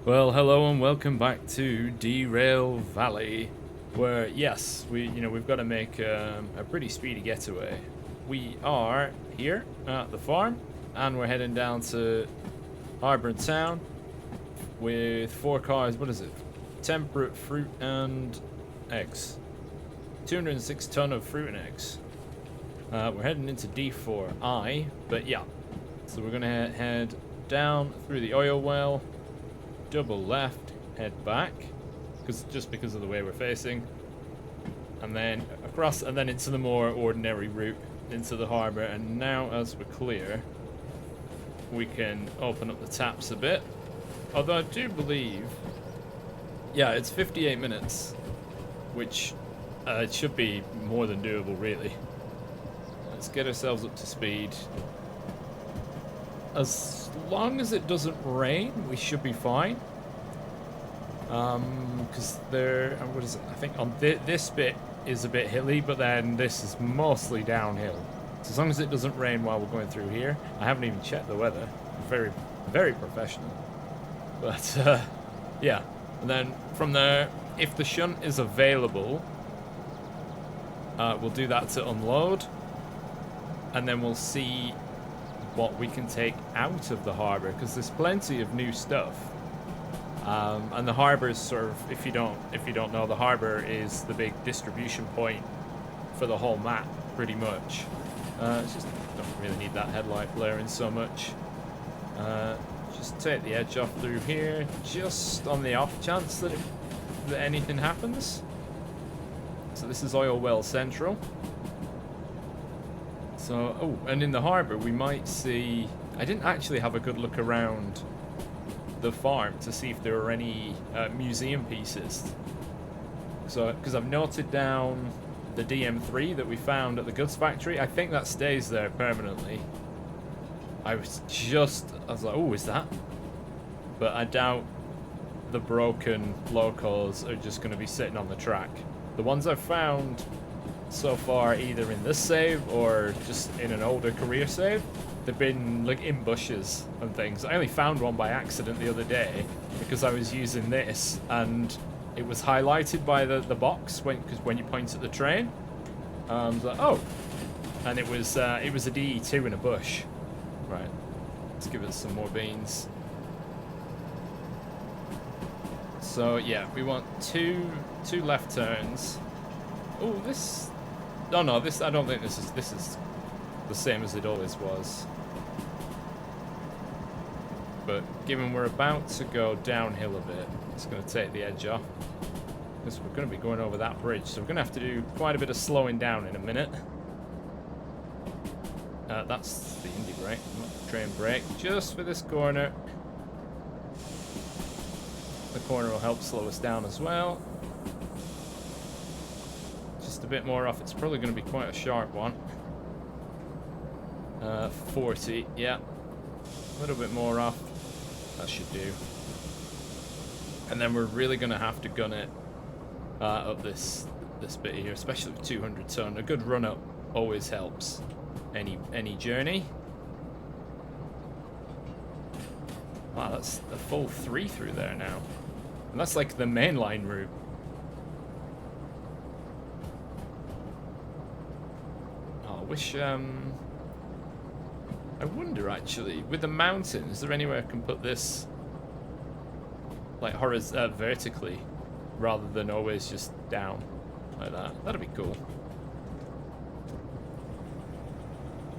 Well, hello and welcome back to Derail Valley, where yes, we've got to make a pretty speedy getaway. We are here at the farm, and we're heading down to Harbour Town with 4 cars. What is it? Temperate fruit and eggs. 206 ton of fruit and eggs. We're heading into D4I, but yeah. So we're gonna head down through the oil well. Double left, head back, because of the way we're facing, and then across, and then into the more ordinary route into the harbour. And now, as we're clear, we can open up the taps a bit. Although I do believe, yeah, it's 58 minutes, which it should be more than doable, really. Let's get ourselves up to speed. As long as it doesn't rain, we should be fine. Because what is it? I think on this bit is a bit hilly, but then this is mostly downhill. So as long as it doesn't rain while we're going through here, I haven't even checked the weather. Very, very professional. But yeah, and then from there, if the shunt is available, we'll do that to unload, and then we'll see what we can take out of the harbour, because there's plenty of new stuff. And the harbour is sort of, if you don't know, the harbour is the big distribution point for the whole map, pretty much. It's just don't really need that headlight blaring so much. Just take the edge off through here, just on the off chance that anything happens. So this is Oil Well Central. So, oh, and in the harbour we might see... I didn't actually have a good look around the farm to see if there were any museum pieces. So, because I've noted down the DM3 that we found at the goods factory. I think that stays there permanently. I was like, oh, is that? But I doubt the broken locos are just going to be sitting on the track. The ones I've found so far, either in this save or just in an older career save, they've been like in bushes and things. I only found one by accident the other day because I was using this and it was highlighted by the box because when you point at the train, I was like, oh, and it was a DE2 in a bush. Right, let's give it some more beans. So yeah, we want two left turns. Oh, this. Oh no, this. I don't think this is the same as it always was. But given we're about to go downhill a bit, it's going to take the edge off. Because we're going to be going over that bridge, so we're going to have to do quite a bit of slowing down in a minute. That's the indie brake, not the train brake, just for this corner. The corner will help slow us down as well. Just a bit more off. It's probably going to be quite a sharp one. 40, yeah. A little bit more off. That should do. And then we're really going to have to gun it up this bit here, especially with 200 ton. A good run up always helps any journey. Wow, that's a full 3 through there now. And that's like the mainline route. Oh, I wish, I wonder actually, with the mountain, is there anywhere I can put this like vertically rather than always just down like that? That'd be cool.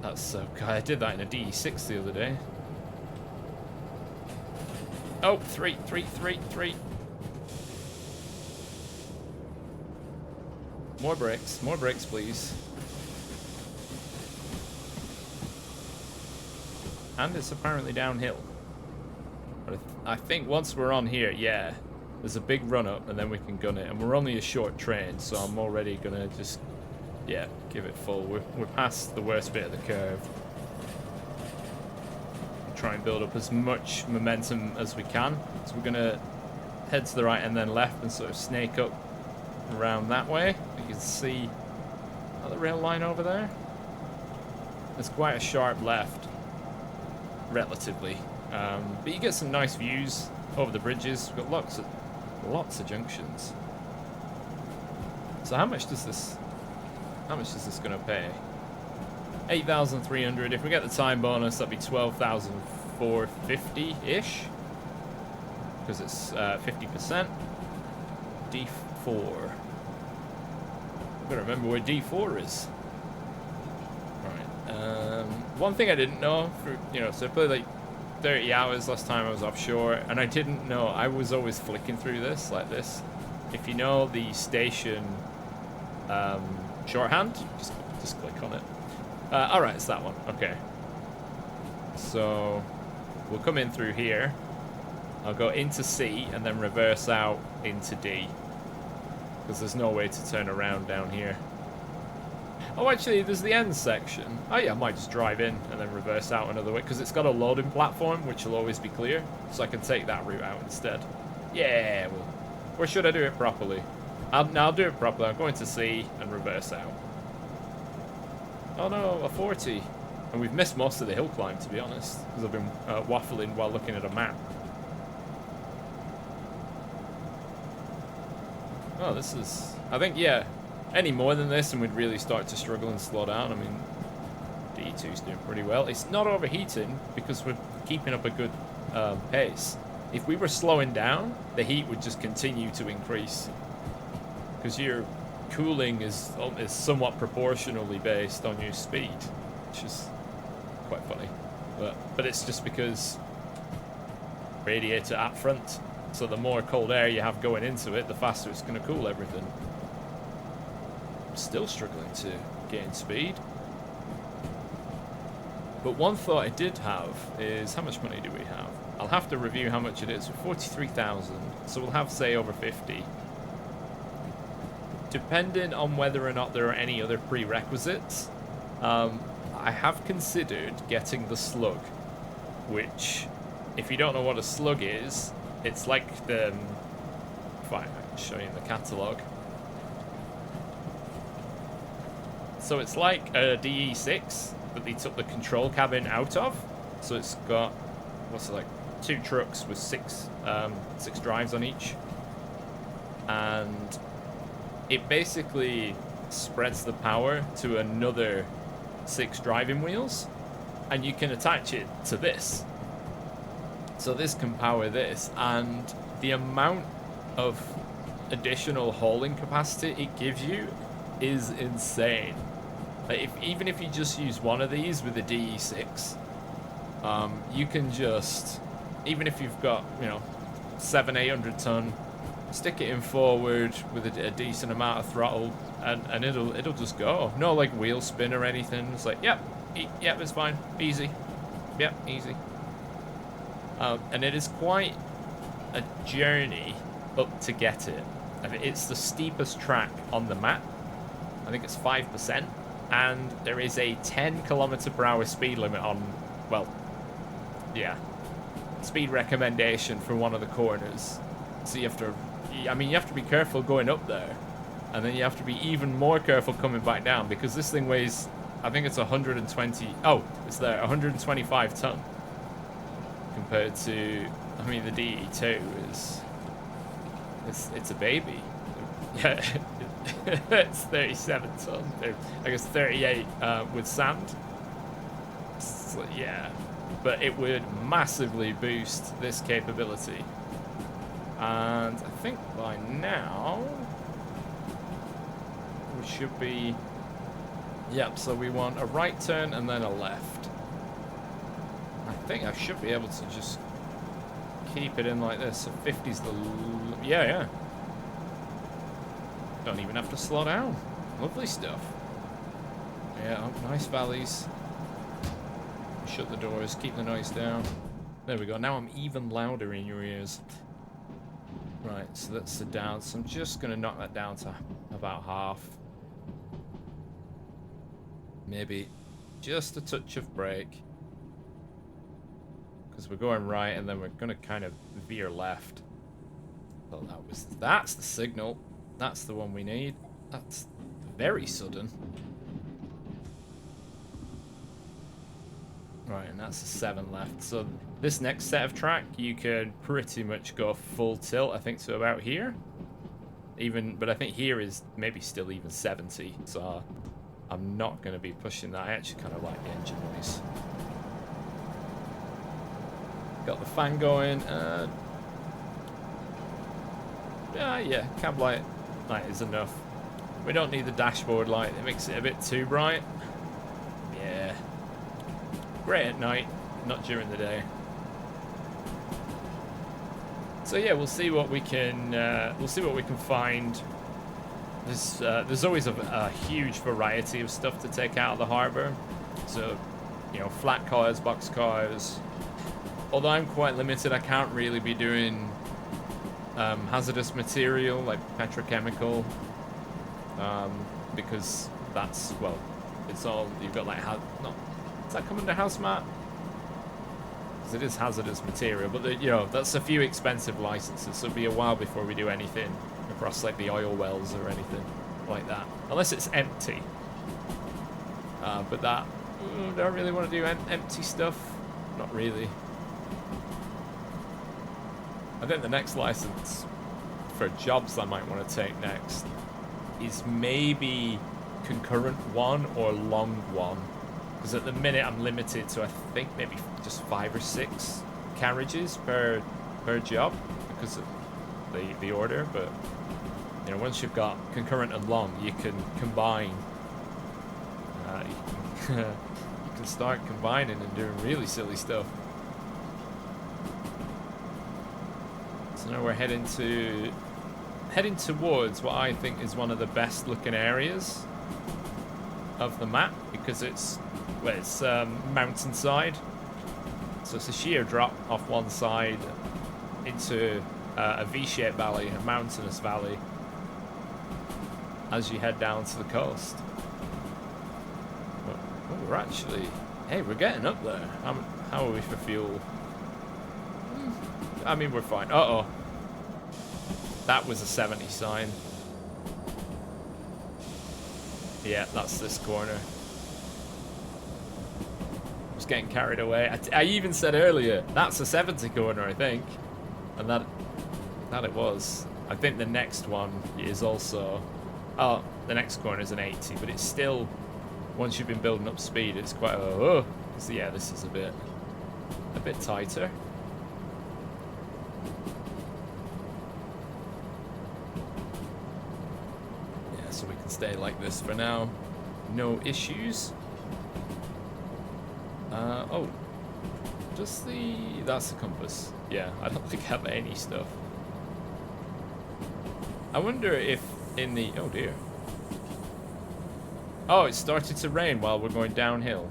That's so good. I did that in a DE6 the other day. Oh, three. More brakes, please. And it's apparently downhill. But I think once we're on here, yeah, there's a big run up and then we can gun it. And we're only a short train, so I'm already gonna just, yeah, give it full. We're past the worst bit of the curve. Try and build up as much momentum as we can. So we're gonna head to the right and then left and sort of snake up around that way. You can see the rail line over there. It's quite a sharp left, relatively. But you get some nice views over the bridges. We've got lots of junctions. So how much is this gonna pay? 8,300. If we get the time bonus, that'd be 12,450-ish. Because it's 50%. D4. I've got to remember where D4 is. Right. One thing I didn't know, so I played like 30 hours last time I was offshore, and I didn't know, I was always flicking through this like this. If you know the station shorthand, just click on it. Alright, it's that one. Okay. So we'll come in through here. I'll go into C and then reverse out into D. Because there's no way to turn around down here. Oh, actually, there's the end section. Oh yeah, I might just drive in and then reverse out another way. Because it's got a loading platform, which will always be clear. So I can take that route out instead. Yeah, well, or should I do it properly? I'll do it properly. I'm going to C and reverse out. Oh no, a 40. And we've missed most of the hill climb, to be honest. Because I've been waffling while looking at a map. Oh, this is... I think, yeah, any more than this and we'd really start to struggle and slow down. I mean, D2's doing pretty well. It's not overheating because we're keeping up a good pace. If we were slowing down, the heat would just continue to increase. Because your cooling is somewhat proportionally based on your speed, which is quite funny. But it's just because radiator at front. So the more cold air you have going into it, the faster it's going to cool everything. I'm still struggling to gain speed. But one thought I did have is, how much money do we have? I'll have to review how much it is. 43,000. So we'll have, say, over 50. Depending on whether or not there are any other prerequisites, I have considered getting the SLUG, which, if you don't know what a SLUG is, it's like the... Fine, I can show you in the catalogue. So it's like a DE6, but they took the control cabin out of. So it's got, what's it like, 2 trucks with 6 drives on each. And it basically spreads the power to another 6 driving wheels. And you can attach it to this. So this can power this, and the amount of additional hauling capacity it gives you is insane. Like even if you just use one of these with a DE6, you can just, even if you've got, 700-800 ton, stick it in forward with a decent amount of throttle, and it'll just go. No like wheel spin or anything. It's like, yep, it's fine, easy, yep, easy. And it is quite a journey up to get it. I mean, it's the steepest track on the map. I think it's 5%. And there is a 10 km/h speed limit on, well, yeah, speed recommendation for one of the corners. So you have to be careful going up there. And then you have to be even more careful coming back down, because this thing weighs, I think it's 120, oh, it's there, 125 ton. Compared to, I mean, the DE2 is, it's a baby. Yeah, it's 37 tons. I guess 38 with sand. So, yeah, but it would massively boost this capability. And I think by now we should be, yep, so we want a right turn and then a left. I think I should be able to just keep it in like this. So 50's the... Yeah. Don't even have to slow down. Lovely stuff. Yeah, nice valleys. Shut the doors, keep the noise down. There we go. Now I'm even louder in your ears. Right, so that's the down. So I'm just going to knock that down to about half. Maybe just a touch of brake. Because we're going right, and then we're going to kind of veer left. Well, that's the signal. That's the one we need. That's very sudden. Right, and that's a 7 left. So this next set of track, you could pretty much go full tilt, I think, to about here. But I think here is maybe still even 70, so I'm not going to be pushing that. I actually kind of like the engine noise. Got the fan going. Yeah, cab light is enough. We don't need the dashboard light. It makes it a bit too bright. Yeah. Great at night, not during the day. So yeah, we'll see what we can find. There's always a huge variety of stuff to take out of the harbor. So, you know, flat cars, box cars. Although I'm quite limited, I can't really be doing hazardous material like petrochemical, because that's, well, it's all you've got like does that come under hazmat? Because it is hazardous material, but you know, that's a few expensive licenses, so it'll be a while before we do anything across like the oil wells or anything like that, unless it's empty. But that, do I really want to do empty stuff? Not really. I think the next license for jobs I might want to take next is maybe concurrent 1 or long 1. Because at the minute I'm limited to, I think, maybe just 5 or 6 carriages per job because of the order. But you know, once you've got concurrent and long, you can combine. You can start combining and doing really silly stuff. So now we're heading towards what I think is one of the best looking areas of the map, because it's mountainside, so it's a sheer drop off one side into a V-shaped valley, a mountainous valley, as you head down to the coast. But, oh, we're actually, hey, we're getting up there. How are we for fuel? I mean, we're fine. Uh-oh. That was a 70 sign. Yeah, that's this corner. I was getting carried away. I even said earlier, that's a 70 corner, I think. And that it was. I think the next one is also... Oh, the next corner is an 80, but it's still... Once you've been building up speed, it's quite a... Oh, so yeah, this is a bit tighter. So we can stay like this for now. No issues. Oh. That's the compass. Yeah, I don't think I have any stuff. I wonder if in the... Oh dear. Oh, it started to rain while we're going downhill.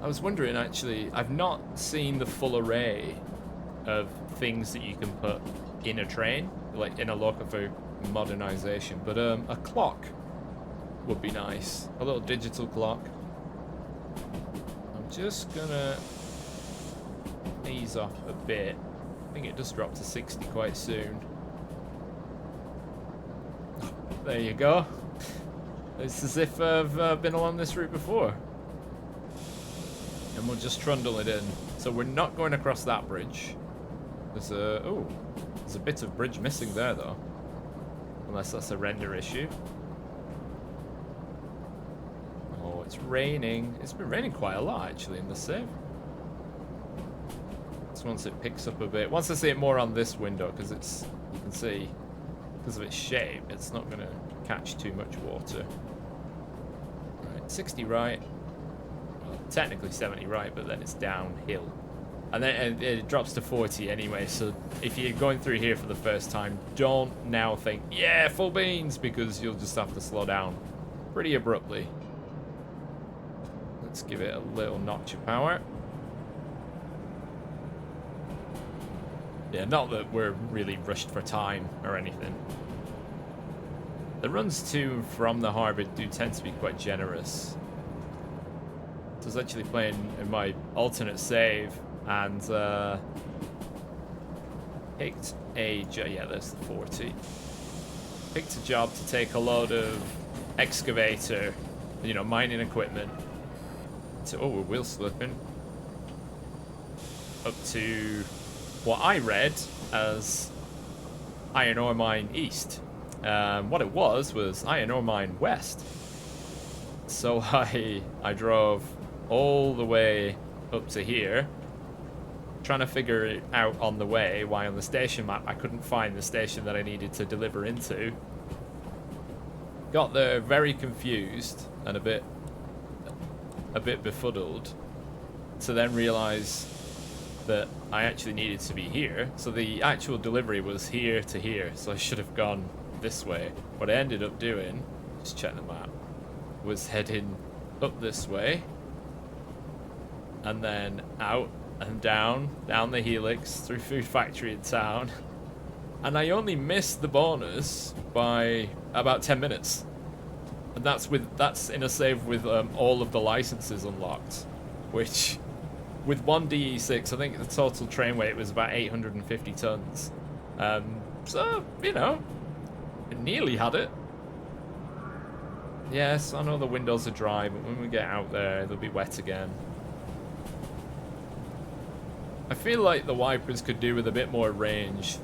I was wondering, actually, I've not seen the full array of things that you can put in a train, like in a local for modernization, but a clock would be nice. A little digital clock. I'm just gonna ease off a bit. I think it does drop to 60 quite soon. There you go. It's as if I've been along this route before. And we'll just trundle it in. So we're not going across that bridge. There's a bit of bridge missing there though. Unless that's a render issue. Oh, it's raining. It's been raining quite a lot actually in the save. So once it picks up a bit. Once I see it more on this window, because it's, you can see, because of its shape, it's not going to catch too much water. Right, 60 right. Well, technically 70 right, but then it's downhill. And then it drops to 40 anyway, so if you're going through here for the first time, don't now think, yeah, full beans, because you'll just have to slow down pretty abruptly. Let's give it a little notch of power. Yeah, not that we're really rushed for time or anything. The runs to and from the harbour do tend to be quite generous. So I was actually playing in my alternate save, and picked a job. Yeah, there's the 40. Picked a job to take a load of excavator, you know, mining equipment to, oh, we're wheel slipping, up to what I read as Iron Ore Mine East. What it was Iron Ore Mine West. So I drove all the way up to here, trying to figure it out on the way why on the station map I couldn't find the station that I needed to deliver into. Got there very confused and a bit befuddled, to then realize that I actually needed to be here. So the actual delivery was here to here, so I should have gone this way. What I ended up doing, just check the map, was heading up this way and then out and down the helix through Food Factory in town, and I only missed the bonus by about 10 minutes, and that's in a save with all of the licenses unlocked, which with one DE6 I think the total train weight was about 850 tons. So you know, it nearly had it. Yes, I know the windows are dry, but when we get out there, they'll be wet again. I feel like the wipers could do with a bit more range.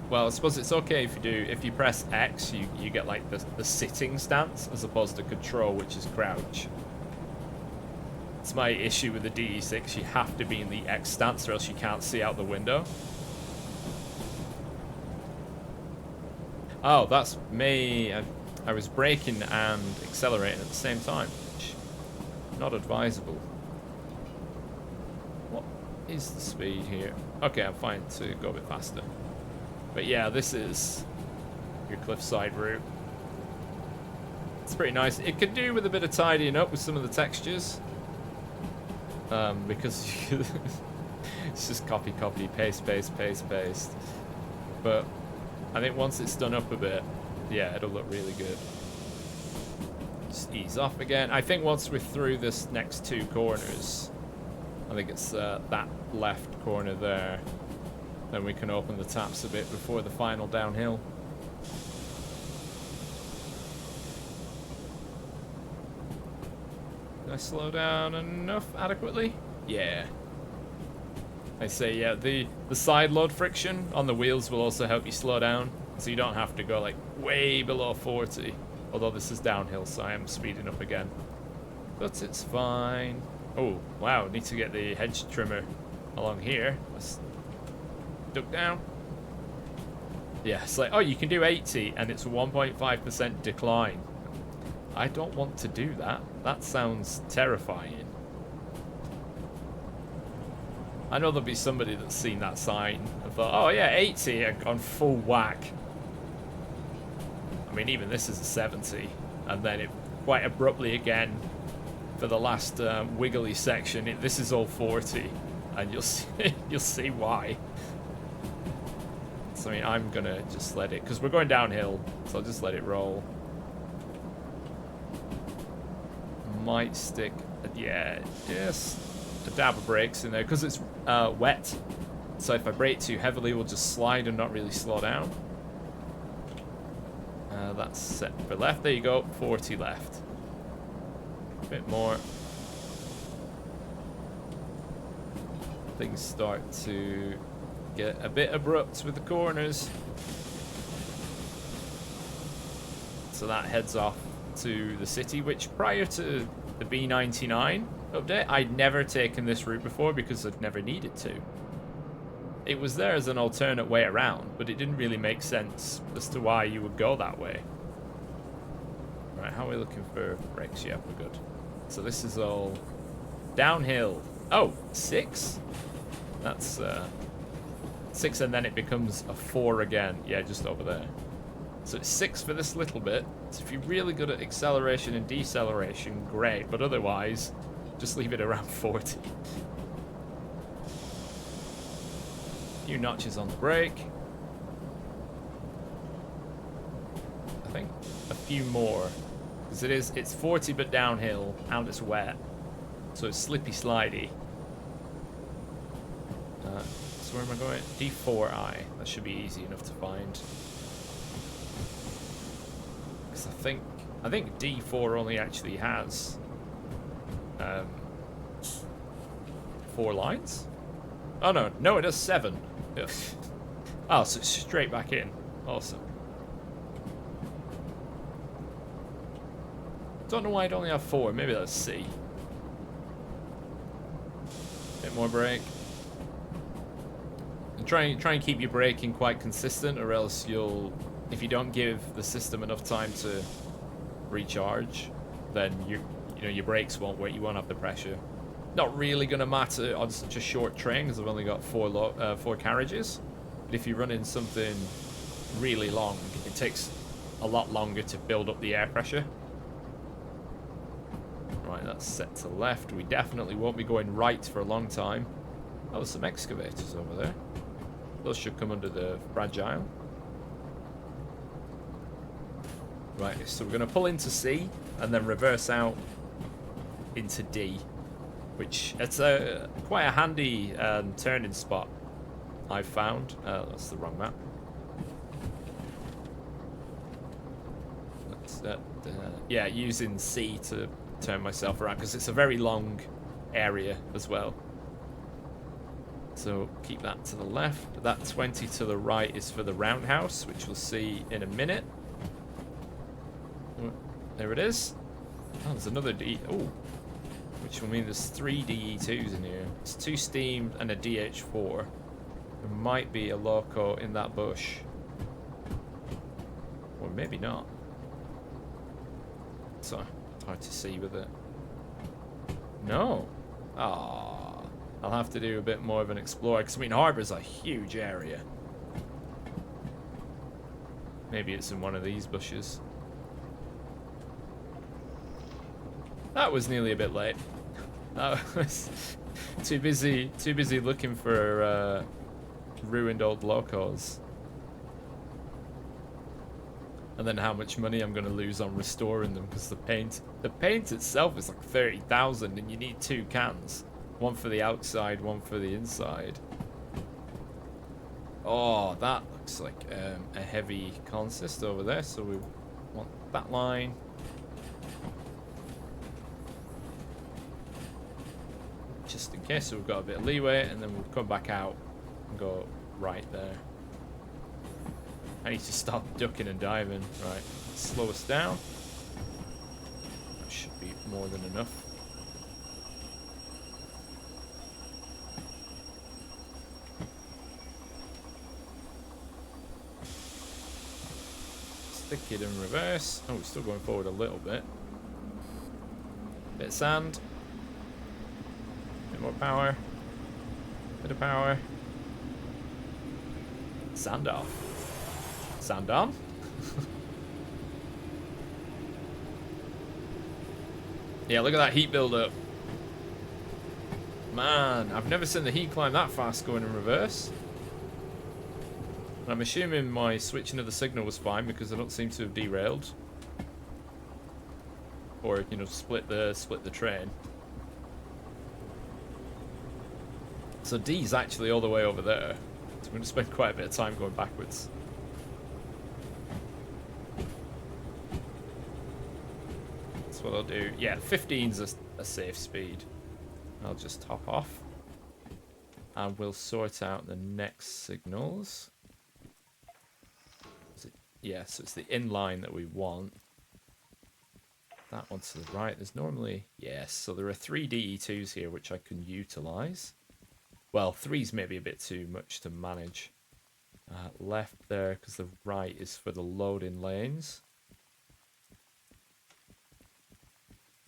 Well, I suppose it's okay if you press X, you get like the sitting stance as opposed to control, which is crouch. It's my issue with the DE6. You have to be in the X stance or else you can't see out the window. Oh, that's me. I was braking and accelerating at the same time, which is not advisable. What is the speed here? Okay, I'm fine to go a bit faster. But yeah, this is your cliffside route. It's pretty nice. It could do with a bit of tidying up with some of the textures. Because it's just copy, paste. But I think once it's done up a bit, yeah, it'll look really good. Just ease off again. I think once we're through this next two corners, I think it's that left corner there, then we can open the taps a bit before the final downhill. Did I slow down enough adequately? Yeah. I say, yeah, the side load friction on the wheels will also help you slow down, so you don't have to go like way below 40. Although this is downhill, so I am speeding up again. But it's fine. Oh, wow, need to get the hedge trimmer along here. Let's duck down. Yeah, it's like, oh, you can do 80 and it's a 1.5% decline. I don't want to do that. That sounds terrifying. I know there'll be somebody that's seen that sign and thought, oh yeah, 80 on full whack. I mean, even this is a 70, and then it quite abruptly again for the last wiggly section. This is all 40, and you'll see why. So I mean, I'm gonna just let it, because we're going downhill, so I'll just let it roll. Might stick, yeah, just a dab of brakes in there because it's wet. So if I brake too heavily, we'll just slide and not really slow down. That's set for left. There you go, 40 left. A bit more. Things start to get a bit abrupt with the corners. So that heads off to the city, which prior to the B99 update, I'd never taken this route before because I'd never needed to. It was there as an alternate way around, but it didn't really make sense as to why you would go that way. Right, how are we looking for brakes? Yeah, we're good. So this is all downhill. Oh, 6? That's 6, and then it becomes a 4 again. Yeah, just over there. So it's 6 for this little bit. So if you're really good at acceleration and deceleration, great. But otherwise, just leave it around 40. A few notches on the brake. I think a few more. Because it's 40 but downhill, and it's wet. So it's slippy slidey. So where am I going? D4I. That should be easy enough to find. Because I think D4 only actually has 4 lines? Oh no, no, it does 7. Yeah. Oh, so it's straight back in. Awesome. Don't know why I'd only have 4. Maybe that's C. Bit more brake. And try and keep your braking quite consistent, or else you'll, if you don't give the system enough time to recharge, then you know your brakes won't work. You won't have the pressure. Not really gonna matter on such a short train because I've only got 4 carriages. But if you run in something really long, it takes a lot longer to build up the air pressure. Right, that's set to left. We definitely won't be going right for a long time. Oh, there's some excavators over there. Those should come under the fragile. Right, so we're going to pull into C and then reverse out into D, which it's quite a handy turning spot I've found. That's the wrong map. Yeah, using C to turn myself around because it's a very long area as well. So keep that to the left. That 20 to the right is for the roundhouse, which we'll see in a minute. There it is. Oh, there's another D. Oh, which will mean there's 3 DE2s in here. It's 2 steamed and a DH4. There might be a loco in that bush, or maybe not. So it's hard to see with it. No. Ah. I'll have to do a bit more of an explore, because I mean, Harbour's a huge area. Maybe it's in one of these bushes. That was nearly a bit late. I was too busy looking for ruined old locos. And then how much money I'm going to lose on restoring them, because the paint itself is like 30,000 and you need 2 cans. One for the outside, one for the inside. Oh, that looks like a heavy consist over there, so we want that line. Just in case, so we've got a bit of leeway, and then we'll come back out and go right there. I need to stop ducking and diving. Right, slow us down. That should be more than enough. Stick it in reverse. Oh, we're still going forward a little bit. Bit of sand. Bit more power. Bit of power. Sand off. Sand on. Yeah, look at that heat build up. Man, I've never seen the heat climb that fast going in reverse. I'm assuming my switching of the signal was fine because I don't seem to have derailed, or you know, split the train. So D's actually all the way over there. So I'm going to spend quite a bit of time going backwards. That's what I'll do. Yeah, 15's a safe speed. I'll just hop off, and we'll sort out the next signals. Yeah, so it's the inline that we want. That one to the right. There's normally... Yes, so there are 3 DE2s here, which I can utilise. Well, 3's maybe a bit too much to manage. Left there, because the right is for the loading lanes.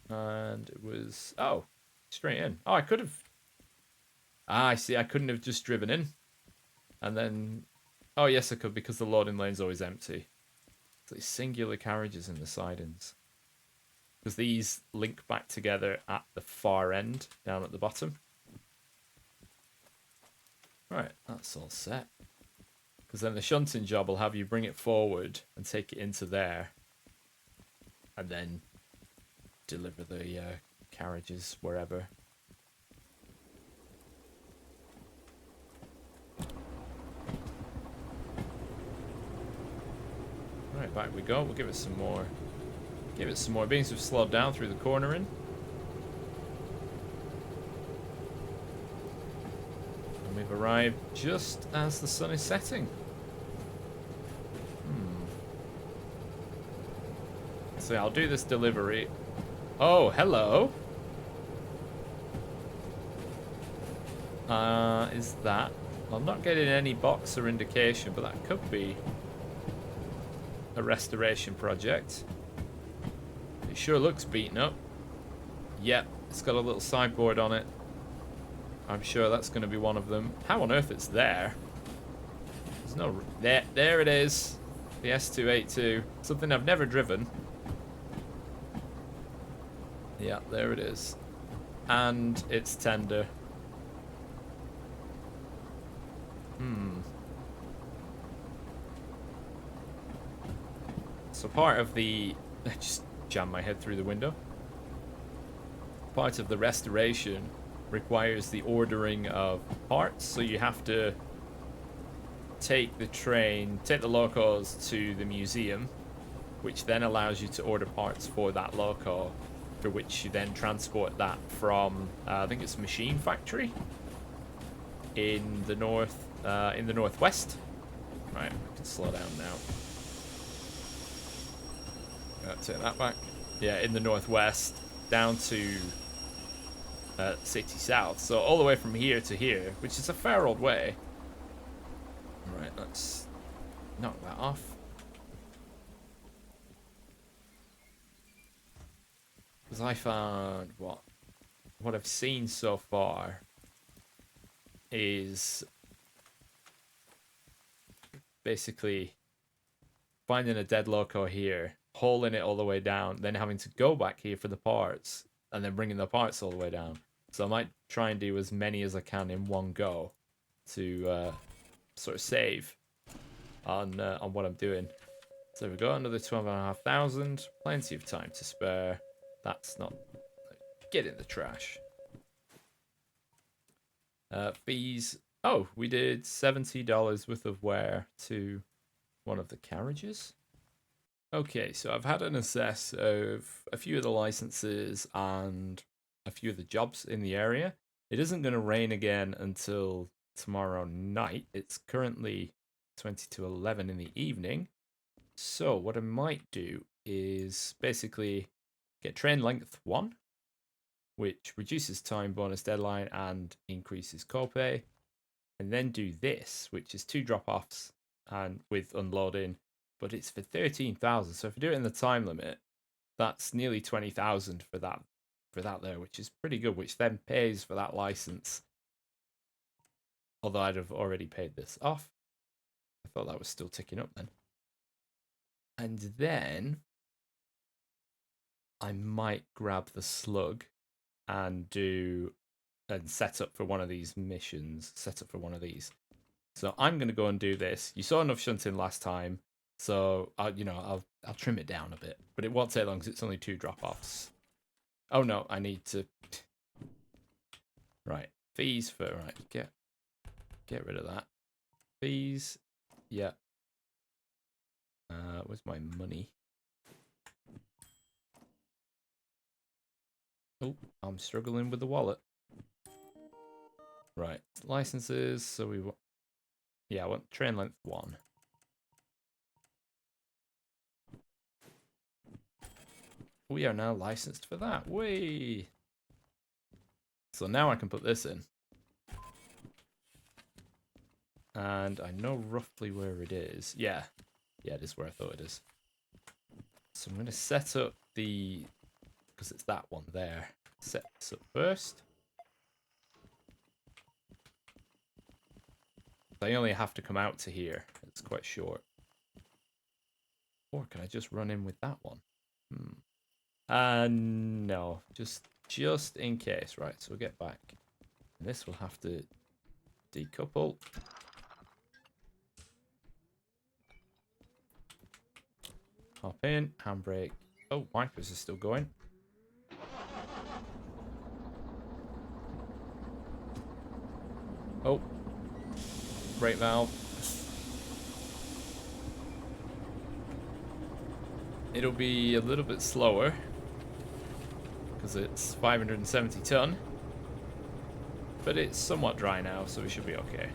And it was... Oh, straight in. Oh, I could have... Ah, I see. I couldn't have just driven in. And then... Oh, yes, I could, because the loading lane's always empty. So it's singular carriages in the sidings. Because these link back together at the far end, down at the bottom. Right, that's all set. Because then the shunting job will have you bring it forward and take it into there. And then deliver the carriages wherever. Right, back we go. We'll give it some more. Give it some more beans. We've slowed down through the cornering. arrive just as the sun is setting. So I'll do this delivery. Oh, hello. Is that... I'm not getting any box or indication, but that could be a restoration project. It sure looks beaten up. Yep, it's got a little sideboard on it. I'm sure that's going to be one of them. How on earth it's there? There's no... There it is. The S282. Something I've never driven. Yeah, there it is. And it's tender. So part of the... I just jammed my head through the window. Part of the restoration requires the ordering of parts. So you have to take the locos to the museum, which then allows you to order parts for that loco, for which you then transport that from, I think it's Machine Factory in the northwest. Right, I can slow down now. Take that back. Yeah, in the northwest, down to City South. So all the way from here to here, which is a fair old way. Right, let's knock that off. Because I found what I've seen so far is basically finding a dead loco here, hauling it all the way down, then having to go back here for the parts, and then bringing the parts all the way down. So I might try and do as many as I can in one go to sort of save on what I'm doing. So we got another 12,500, plenty of time to spare. That's not... Get in the trash. Fees. Oh, we did $70 worth of wear to one of the carriages. Okay, so I've had an assess of a few of the licenses and a few of the jobs in the area. It isn't going to rain again until tomorrow night. It's currently 20 to 11 in the evening. So what I might do is basically get train length 1, which reduces time bonus deadline and increases copay. And then do this, which is 2 drop-offs and with unloading, but it's for 13,000. So if you do it in the time limit, that's nearly 20,000 for that there, which is pretty good, which then pays for that license. Although I'd have already paid this off. I thought that was still ticking up then. And then I might grab the slug and set up for one of these missions, set up for one of these. So I'm going to go and do this. You saw enough shunting last time, so I'll trim it down a bit, but it won't take long because it's only 2 drop-offs. Oh no, I need to... Right, fees for... Right, get rid of that. Fees, yeah. Where's my money? Oh, I'm struggling with the wallet. Right, licenses, so we want... Yeah, I want train length 1. We are now licensed for that. Whee! So now I can put this in. And I know roughly where it is. Yeah. Yeah, it is where I thought it is. So I'm going to set up the... Because it's that one there. Set this up first. I only have to come out to here. It's quite short. Or can I just run in with that one? No. Just in case. Right, so we'll get back. And this will have to decouple. Hop in, handbrake. Oh, wipers are still going. Oh. Brake valve. It'll be a little bit slower because it's 570 ton. but it's somewhat dry now, so we should be okay.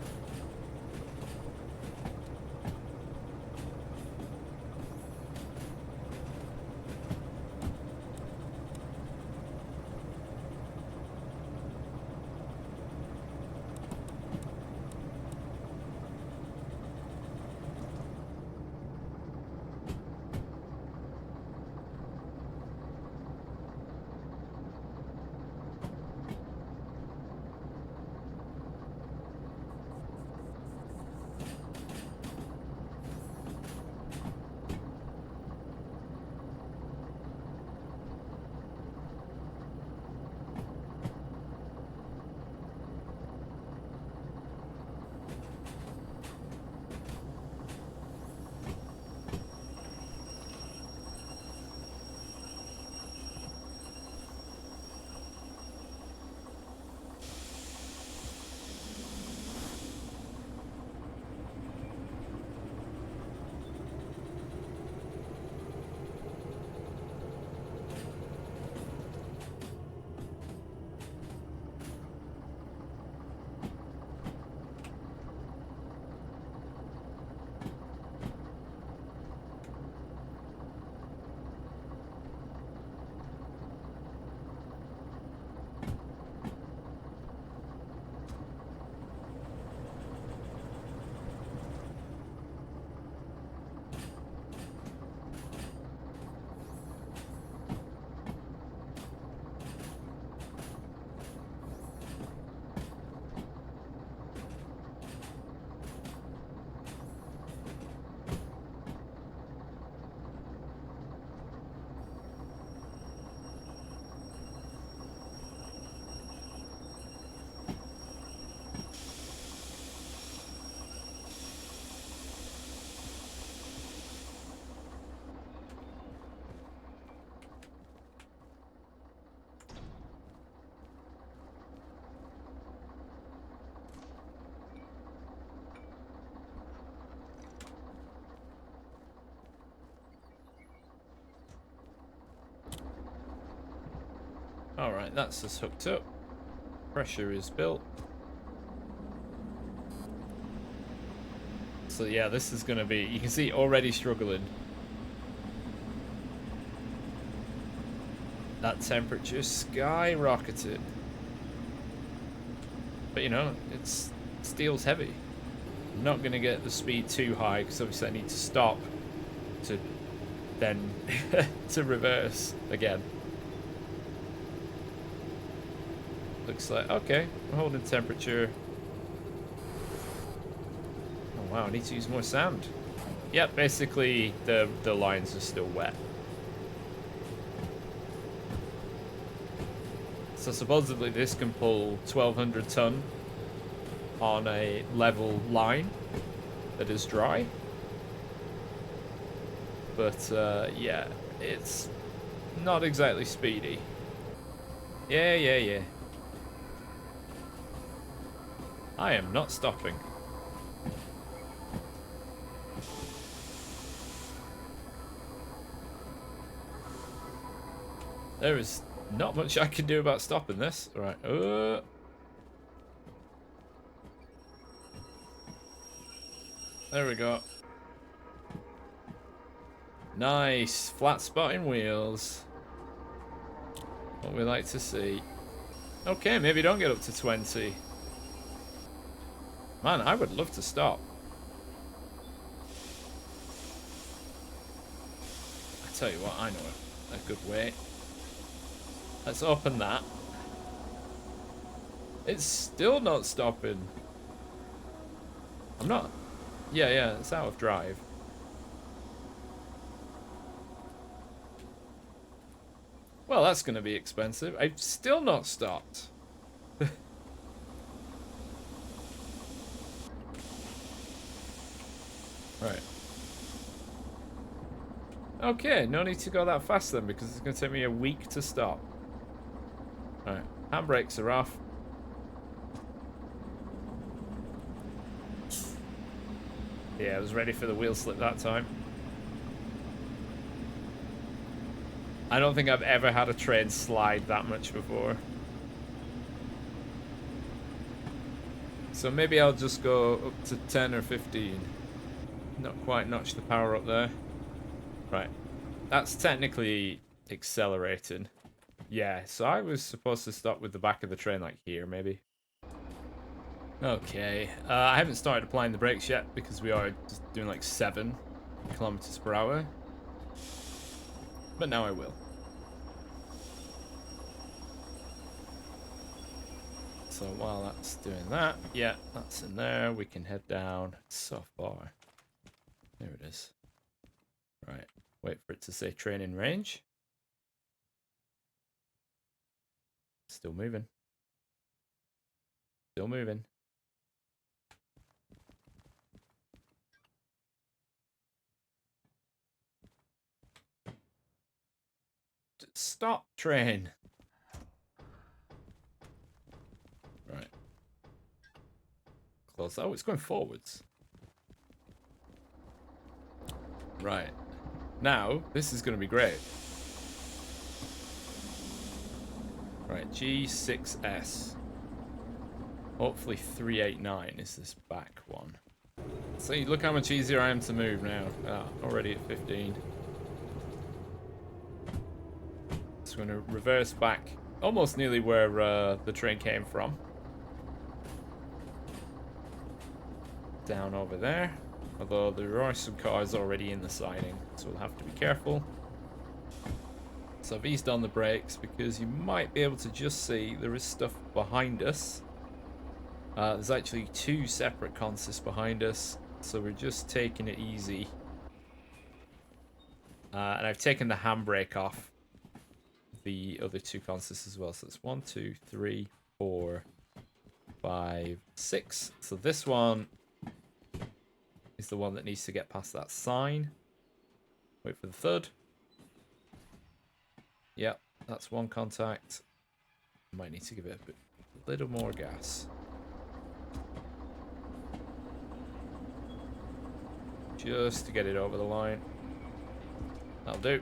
Alright, that's us hooked up. Pressure is built. So yeah, this is going to be, you can see already struggling. That temperature skyrocketed. But you know, steel's heavy. I'm not going to get the speed too high because obviously I need to stop to then to reverse again. Looks like, okay, we're holding temperature. Oh wow, I need to use more sand. Yep, basically the lines are still wet. So supposedly this can pull 1,200 ton on a level line that is dry. But yeah, it's not exactly speedy. Yeah. I am not stopping. There is not much I can do about stopping this. All right. There we go. Nice. Flat spotting wheels. What we like to see. Okay, maybe don't get up to 20. Man, I would love to stop. I tell you what, I know a good way. Let's open that. It's still not stopping. I'm not. Yeah, it's out of drive. Well, that's going to be expensive. I've still not stopped. Right. Okay, no need to go that fast then, because it's going to take me a week to stop. Alright, handbrakes are off. Yeah, I was ready for the wheel slip that time. I don't think I've ever had a train slide that much before. So maybe I'll just go up to 10 or 15. Not quite notch the power up there. Right. That's technically accelerating. Yeah, so I was supposed to stop with the back of the train like here, maybe. Okay, I haven't started applying the brakes yet because we are just doing like 7 kilometers per hour. But now I will. So while that's doing that, yeah, that's in there. We can head down so far. There it is. Right, wait for it to say train in range. Still moving. Still moving. Stop, train. Right. Close. Oh, it's going forwards. Right. Now, this is going to be great. Right, G6S. Hopefully 389 is this back one. See, look how much easier I am to move now. Already at 15. Just going to reverse back almost nearly where the train came from. Down over there. Although there are some cars already in the siding, so we'll have to be careful. So I've eased on the brakes because you might be able to just see there is stuff behind us. There's actually 2 separate consists behind us, so we're just taking it easy. And I've taken the handbrake off the other 2 consists as well. So it's 1, 2, 3, 4, 5, 6. So this one is the one that needs to get past that sign. Wait for the third. Yep, that's one contact. Might need to give it a little more gas. Just to get it over the line. That'll do.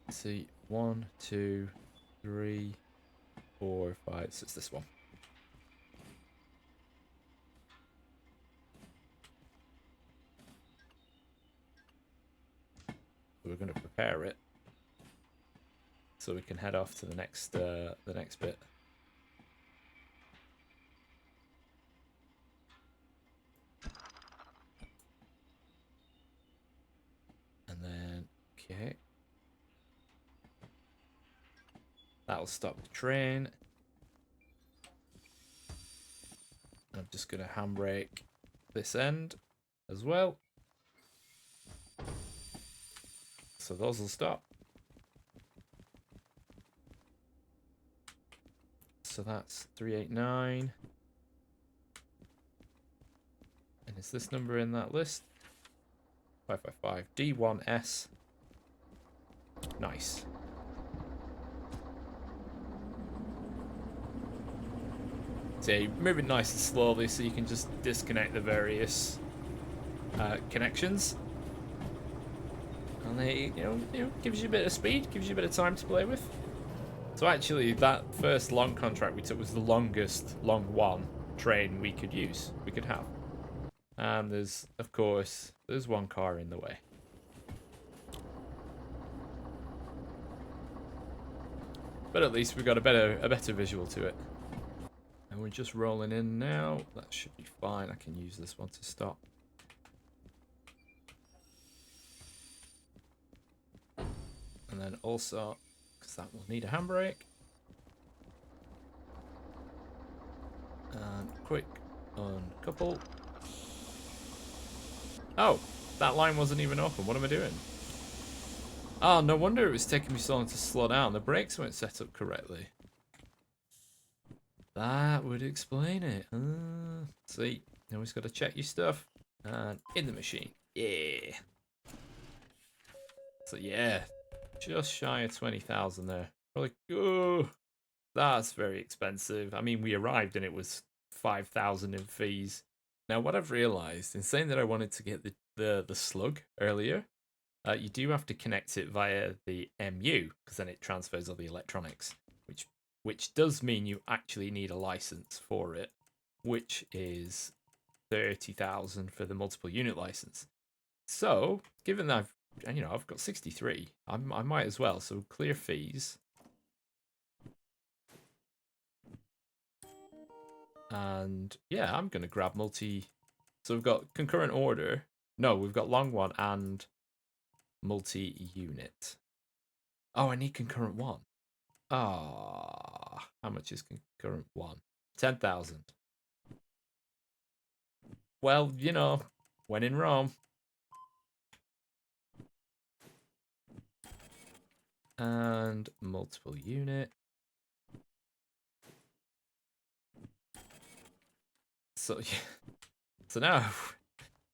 Let's see, 1, 2, 3, 4, 5. So it's this one. We're going to prepare it so we can head off to the next bit. And then, okay, that'll stop the train. I'm just going to handbrake this end as well. So those will stop. So that's 389. And is this number in that list? 555. D1S. Nice. So move it nice and slowly so you can just disconnect the various connections. And they, gives you a bit of speed, gives you a bit of time to play with. So actually, that first long contract we took was the longest long one train we could use, we could have. And there's, of course, there's one car in the way. But at least we've got a better visual to it. And we're just rolling in now. That should be fine. I can use this one to stop. And then also, because that will need a handbrake. And quick uncouple. Oh, that line wasn't even open. What am I doing? Oh, no wonder it was taking me so long to slow down. The brakes weren't set up correctly. That would explain it. See, you always got to check your stuff. And in the machine. Yeah. So yeah, just shy of 20,000 there. We're like, oh, that's very expensive. I mean, we arrived and it was 5,000 in fees. Now, what I've realized in saying that I wanted to get the SLUG earlier, you do have to connect it via the MU because then it transfers all the electronics, which which does mean you actually need a license for it, which is 30,000 for the multiple unit license. So, given that I've got 63, I might as well. So clear fees. And yeah, I'm going to grab multi. So we've got concurrent order. No, we've got long one and multi-unit. Oh, I need concurrent one. Ah, how much is concurrent one? 10,000. Well, when in Rome. And multiple unit. So yeah. So now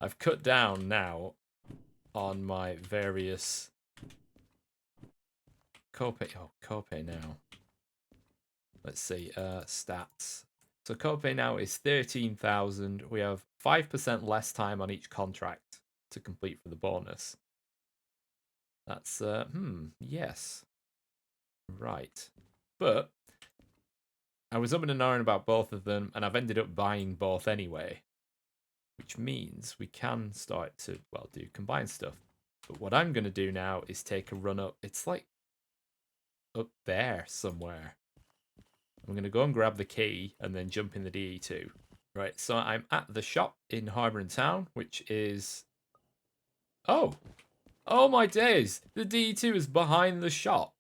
I've cut down now on my various copay. Oh, copay now. Let's see, stats. So copay now is 13,000. We have 5% less time on each contract to complete for the bonus. That's yes. Right. But I was umming and ahhing about both of them, and I've ended up buying both anyway. Which means we can start to, well, do combined stuff. But what I'm going to do now is take a run up. It's like up there somewhere. I'm going to go and grab the key and then jump in the DE2. Right, so I'm at the shop in Harbour and Town, which is... Oh! Oh my days! The DE2 is behind the shop.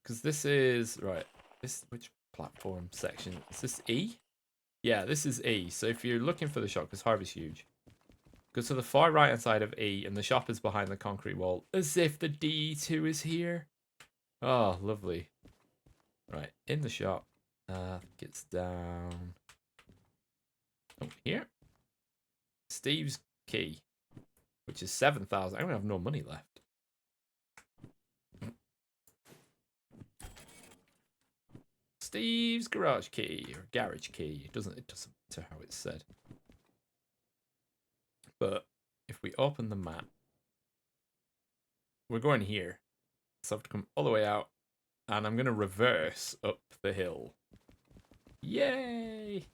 Because this is... Right, which platform section? Is this E? Yeah, this is E. So if you're looking for the shop, because Harbour's huge, go to the far right hand side of E, and the shop is behind the concrete wall, as if the DE2 is here. Oh, lovely. Right, in the shop. Gets down. Oh, here. Steve's key, which is 7,000. I don't have no money left. Steve's garage key or garage key. It doesn't matter how it's said. But if we open the map, we're going here. So I have to come all the way out, and I'm going to reverse up the hill. Yay!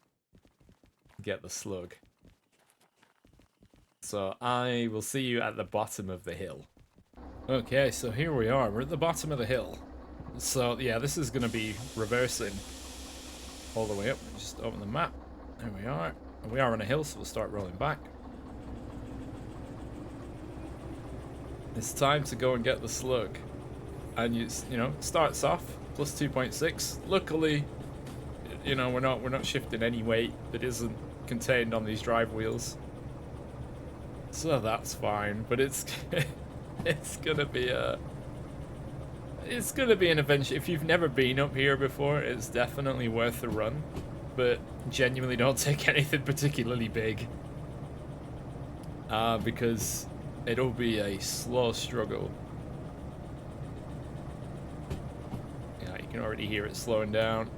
Get the slug. So I will see you at the bottom of the hill. Okay, so here we are. We're at the bottom of the hill. So yeah, this is going to be reversing all the way up. Just open the map. There we are. And we are on a hill, so we'll start rolling back. It's time to go and get the slug. And starts off plus 2.6. Luckily, we're not shifting any weight that isn't contained on these drive wheels. So that's fine, but it's gonna be an adventure. If you've never been up here before, it's definitely worth the run, but genuinely don't take anything particularly big, because it'll be a slow struggle. Yeah, you can already hear it slowing down.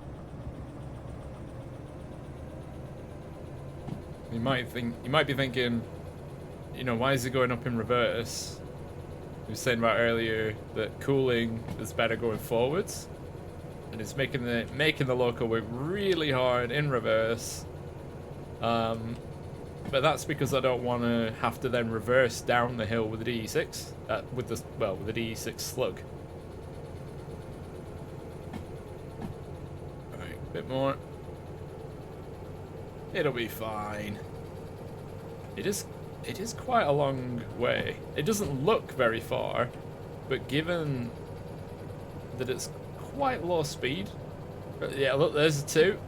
You might be thinking, why is it going up in reverse? We were saying about earlier that cooling is better going forwards, and it's making the loco work really hard in reverse. But that's because I don't want to have to then reverse down the hill with the DE6, with the DE6 slug. All right, a bit more. It'll be fine. It is quite a long way. It doesn't look very far, but given that it's quite low speed, yeah, look, there's a 2.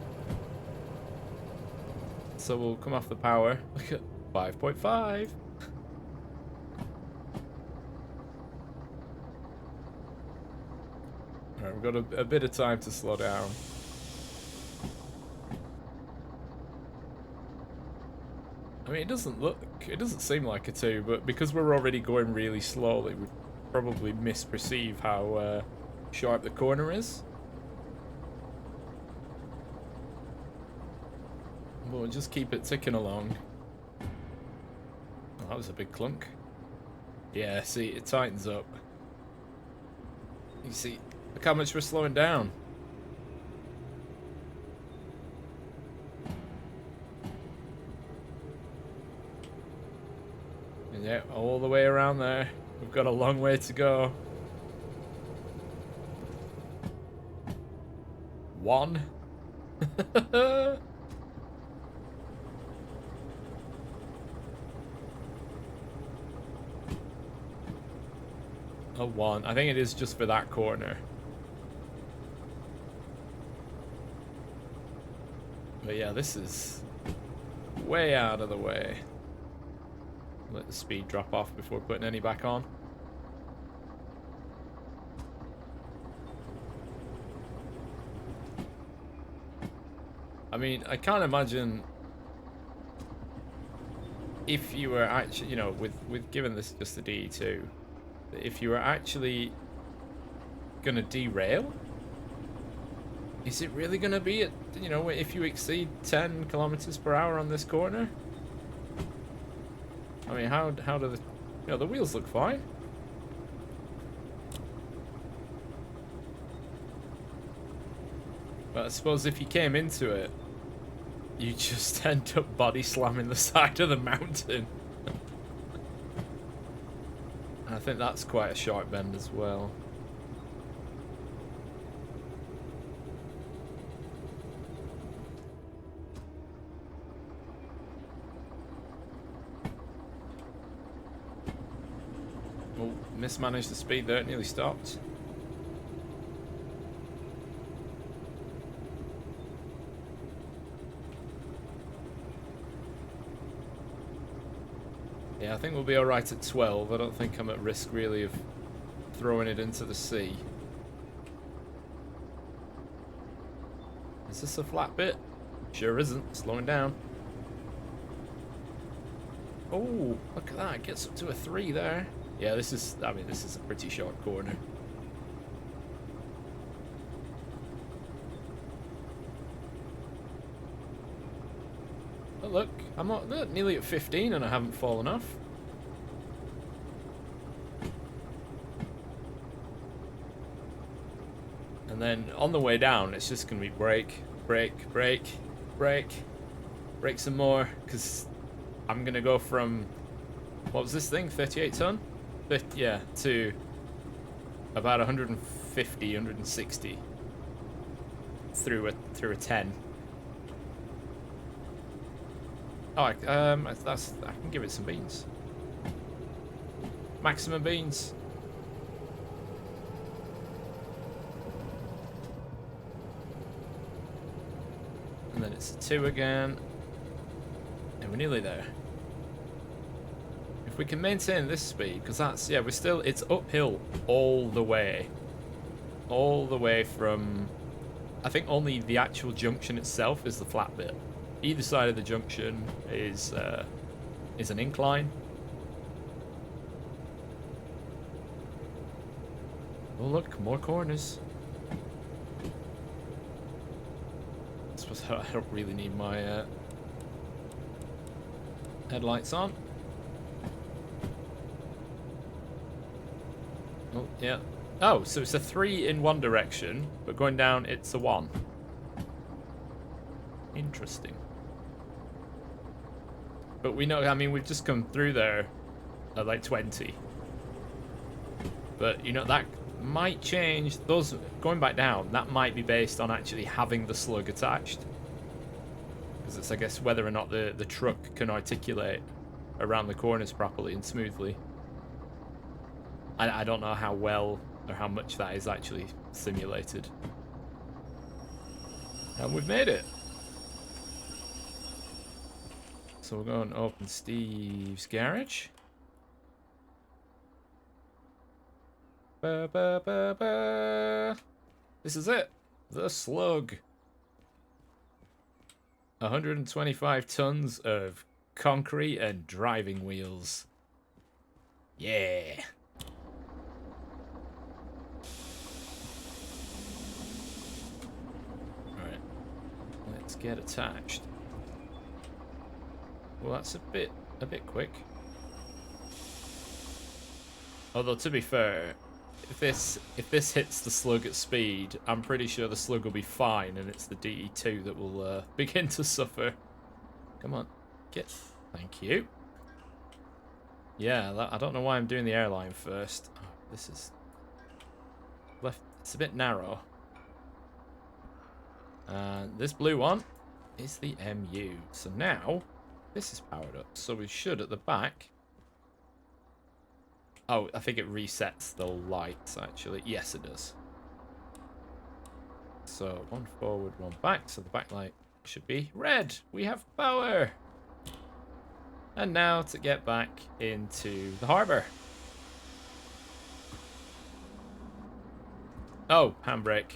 So we'll come off the power. Look at 5.5. Alright, we've got a bit of time to slow down. I mean, it doesn't seem like a 2, but because we're already going really slowly, we probably misperceive how sharp the corner is. We'll just keep it ticking along. Oh, that was a big clunk. Yeah, see, it tightens up. You see, Look how much we're slowing down. And yeah, all the way around there. We've got a long way to go. 1. A 1. I think it is just for that corner. But yeah, this is way out of the way. Let the speed drop off before putting any back on. I mean, I can't imagine if you were actually, you know, with giving this just the DE2, if you were actually gonna derail, is it really gonna be at, you know, if you exceed 10 kilometers per hour on this corner? I mean, how do the, you know, the wheels look fine. But I suppose if you came into it, you just end up body slamming the side of the mountain. And I think that's quite a sharp bend as well. Oh, mismanaged the speed there, it nearly stopped. Yeah, I think we'll be alright at 12. I don't think I'm at risk really of throwing it into the sea. Is this a flat bit? Sure isn't. Slowing down. Oh, look at that. It gets up to a 3 there. Yeah, this is, I mean, this is a pretty short corner. Oh, look, I'm not, look, nearly at 15 and I haven't fallen off. And then on the way down, it's just going to be brake, brake, brake, brake, brake some more, because I'm going to go from, what was this thing, 38 ton? Yeah, to about 150, 160 through a 10. Oh, I can give it some beans. Maximum beans. And then it's a 2 again. And we're nearly there. If we can maintain this speed, because that's, yeah, we're still, it's uphill all the way. All the way from, I think only the actual junction itself is the flat bit. Either side of the junction is an incline. Oh look, more corners. I suppose I don't really need my headlights on. Oh yeah. Oh, so it's a 3 in one direction, but going down it's a 1. Interesting. But we know, I mean, we've just come through there at like 20. But, you know, that might change. Those, going back down, that might be based on actually having the slug attached. Because it's, I guess, whether or not the truck can articulate around the corners properly and smoothly. I don't know how well or how much that is actually simulated. And we've made it. So we're going to open Steve's garage. Ba, ba, ba, ba. This is it. The Slug. 125 tons of concrete and driving wheels. Yeah. Alright. Let's get attached. Well, that's a bit quick. Although, to be fair, if this hits the slug at speed, I'm pretty sure the slug will be fine, and it's the DE2 that will begin to suffer. Come on, get. Thank you. Yeah, I don't know why I'm doing the airline first. Oh, this is left. It's a bit narrow. This blue one is the MU. So now this is powered up. So we should at the back. Oh, I think it resets the lights actually. Yes, it does. So one forward, one back. So the back light should be red. We have power. And now to get back into the harbour. Oh, handbrake.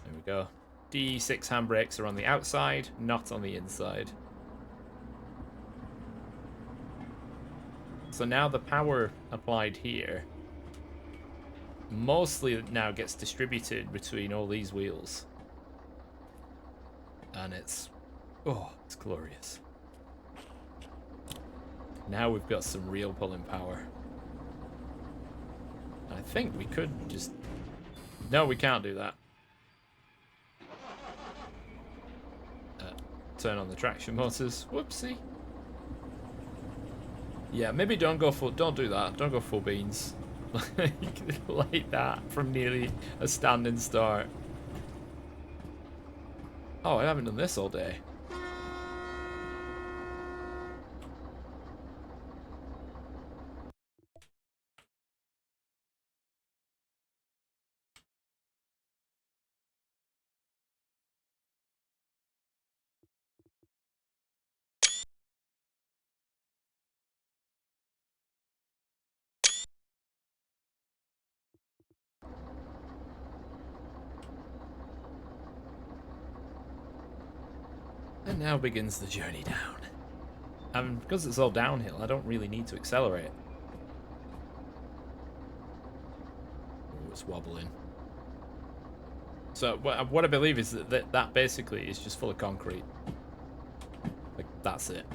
There we go. D6 handbrakes are on the outside, not on the inside. So now the power applied here mostly now gets distributed between all these wheels. And it's glorious. Now we've got some real pulling power. I think we could just... No, we can't do that. Turn on the traction motors. Whoopsie. Yeah, maybe don't do that. Don't go full beans. Like that from nearly a standing start. Oh, I haven't done this all day. And now begins the journey down. And because it's all downhill, I don't really need to accelerate. Oh, it's wobbling. So what I believe is that basically is just full of concrete. Like, that's it.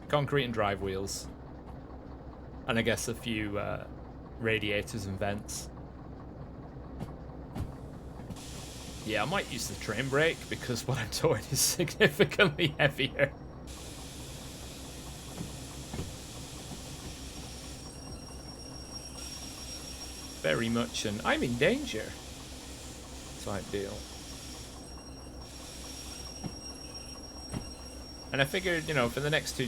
Concrete and drive wheels. And I guess a few radiators and vents. Yeah, I might use the train brake because what I'm towing is significantly heavier. Very much an I'm in danger type deal. And I figured, you know, for the next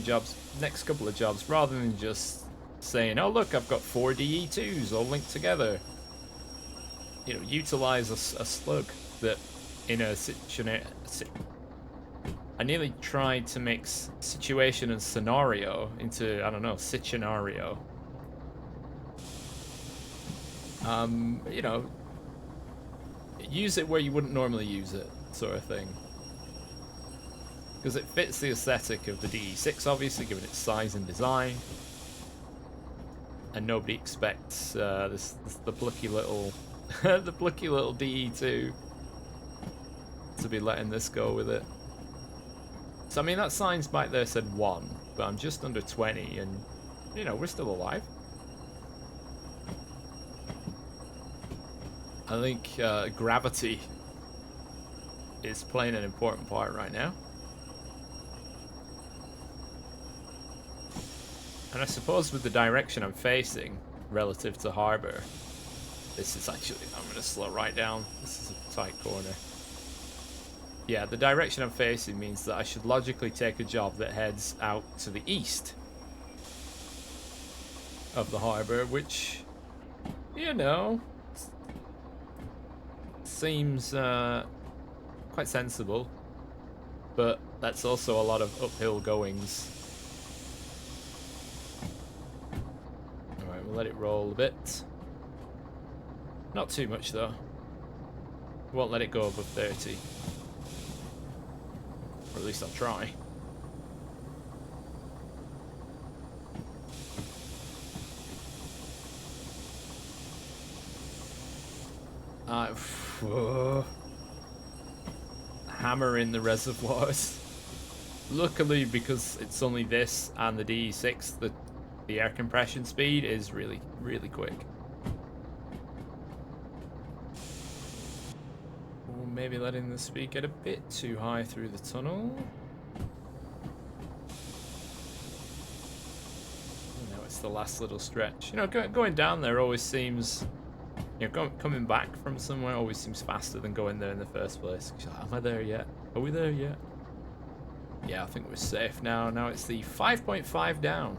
couple of jobs, rather than just saying, oh look, I've got 4 DE2s all linked together, you know, utilize a slug that in a situation. I nearly tried to mix situation and scenario into, I don't know, scenario. You know, use it where you wouldn't normally use it, sort of thing. Because it fits the aesthetic of the DE6, obviously, given its size and design. And nobody expects the plucky little, the plucky little DE2 to be letting this go with it. So I mean, that signs back there said 1, but I'm just under 20, and you know, we're still alive. I think gravity is playing an important part right now. And I suppose with the direction I'm facing relative to harbour, this is actually, I'm going to slow right down. This is a tight corner. Yeah, the direction I'm facing means that I should logically take a job that heads out to the east of the harbour, which, you know, seems quite sensible, but that's also a lot of uphill goings. Alright, we'll let it roll a bit. Not too much though. Won't let it go above 30. Or at least I'll try. Hammer in the reservoirs. Luckily, because it's only this and the DE6, The air compression speed is really, really quick. Or maybe letting the speed get a bit too high through the tunnel. You know, it's the last little stretch. You know, going down there always seems... You know, coming back from somewhere always seems faster than going there in the first place. Like, am I there yet? Are we there yet? Yeah, I think we're safe now. Now it's the 5.5 down.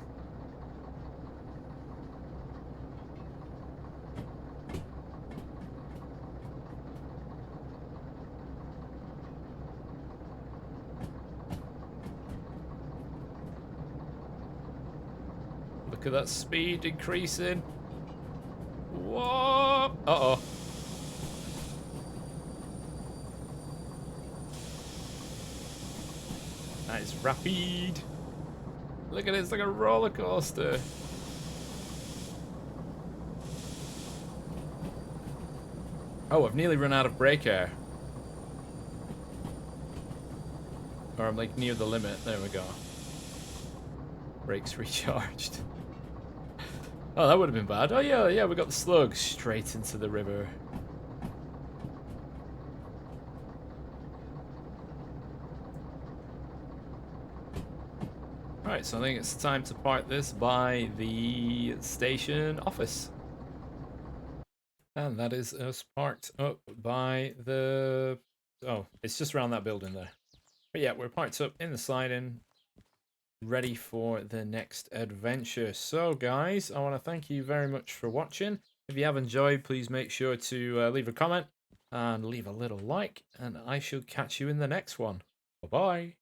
Look at that speed increasing. Whoa! Uh-oh. That is rapid. Look at it, it's like a roller coaster. Oh, I've nearly run out of brake air. Or I'm like near the limit. There we go. Brakes recharged. Oh, that would have been bad. Oh yeah, we got the slug straight into the river. Alright, so I think it's time to park this by the station office. And that is us parked up by the... Oh, it's just around that building there. But yeah, we're parked up in the siding, ready for the next adventure. So guys, I want to thank you very much for watching. If you have enjoyed, please make sure to leave a comment and leave a little like, and I shall catch you in the next one. Bye-bye.